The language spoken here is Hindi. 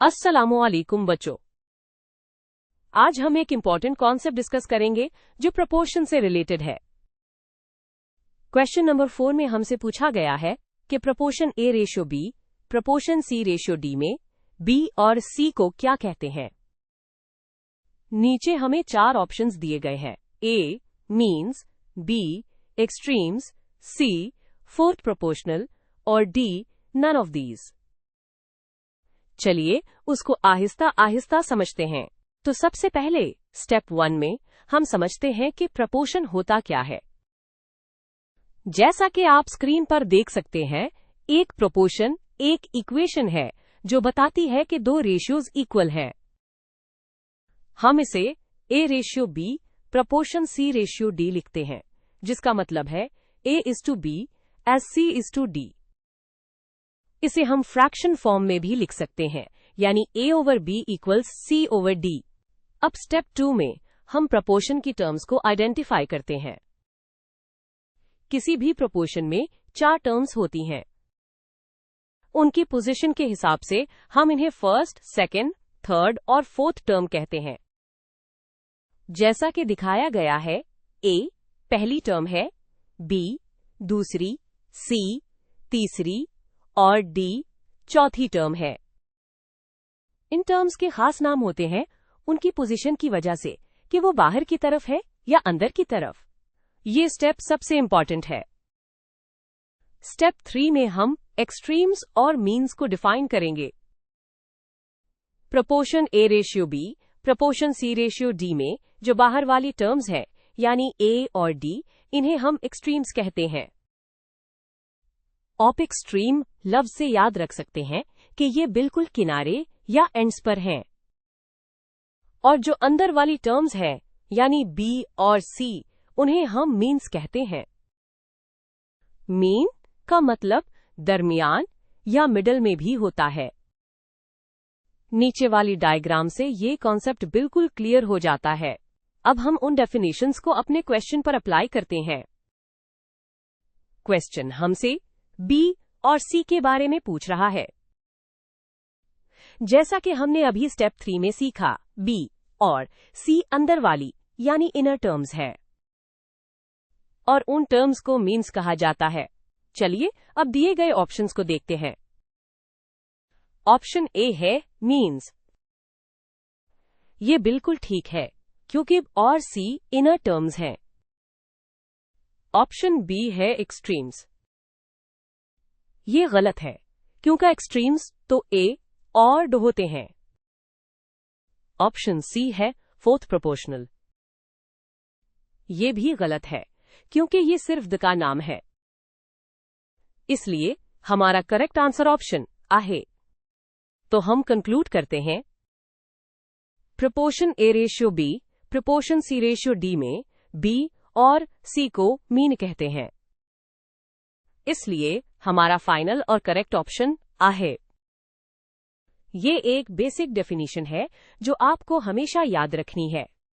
अस्सलामुअलैकुम बच्चों, आज हम एक इम्पॉर्टेंट कॉन्सेप्ट डिस्कस करेंगे जो प्रपोर्शन से रिलेटेड है। क्वेश्चन नंबर 4 में हमसे पूछा गया है कि proportion A ratio B, proportion C ratio D में B और C को क्या कहते हैं। नीचे हमें 4 ऑप्शंस दिए गए हैं। A means, B extremes, C fourth proportional और D नन ऑफ दीज। चलिए उसको आहिस्ता आहिस्ता समझते हैं। तो सबसे पहले स्टेप 1 में हम समझते हैं कि प्रपोर्शन होता क्या है। जैसा कि आप स्क्रीन पर देख सकते हैं, एक प्रपोर्शन एक इक्वेशन है जो बताती है कि दो रेशियोज इक्वल हैं। हम इसे A ratio B proportion C ratio D लिखते हैं, जिसका मतलब है A:B as C:D। इसे हम फ्रैक्शन फॉर्म में भी लिख सकते हैं, यानी A/B इक्वल्स C/D। अब स्टेप 2 में हम प्रपोर्शन की टर्म्स को आइडेंटिफाई करते हैं। किसी भी प्रपोर्शन में 4 टर्म्स होती हैं। उनकी पोजीशन के हिसाब से हम इन्हें फर्स्ट, सेकंड, थर्ड और फोर्थ टर्म कहते हैं। जैसा कि दिखाया गया है, A पहली टर्म है, B दूसरी, C तीसरी और D चौथी टर्म है। इन टर्म्स के खास नाम होते हैं उनकी पोजीशन की वजह से कि वो बाहर की तरफ है या अंदर की तरफ। ये स्टेप सबसे इंपॉर्टेंट है। स्टेप 3 में हम एक्सट्रीम्स और मीन्स को डिफाइन करेंगे। Proportion A ratio B, proportion C ratio D में जो बाहर वाली टर्म्स है, यानी A और D, इन्हें हम एक्सट्रीम्स कहते हैं। आप एक्सट्रीम लफ्ज से याद रख सकते हैं कि ये बिल्कुल किनारे या एंड्स पर हैं। और जो अंदर वाली टर्म्स हैं, यानी B और C, उन्हें हम मीन्स कहते हैं। मीन का मतलब दरमियान या मिडल में भी होता है। नीचे वाली डायग्राम से ये कॉन्सेप्ट बिल्कुल क्लियर हो जाता है। अब हम उन डेफिनेशंस को अपने क्वेश्चन पर अप्लाई करते हैं। क्वेश्चन हमसे B और C के बारे में पूछ रहा है। जैसा कि हमने अभी स्टेप 3 में सीखा, B और C अंदर वाली यानी इनर टर्म्स है और उन टर्म्स को मीन्स कहा जाता है। चलिए अब दिए गए ऑप्शंस को देखते हैं। ऑप्शन A है मीन्स। ये बिल्कुल ठीक है क्योंकि और C इनर टर्म्स हैं। ऑप्शन B है एक्सट्रीम्स। ये गलत है क्योंकि एक्सट्रीम्स तो A और D होते हैं। ऑप्शन C है फोर्थ प्रोपोर्शनल। ये भी गलत है क्योंकि ये सिर्फ D का नाम है। इसलिए हमारा करेक्ट आंसर ऑप्शन A है। तो हम कंक्लूड करते हैं, proportion A ratio B, proportion C ratio D में B और C को मीन कहते हैं। इसलिए हमारा फाइनल और करेक्ट ऑप्शन A है। ये एक बेसिक डेफिनेशन है जो आपको हमेशा याद रखनी है।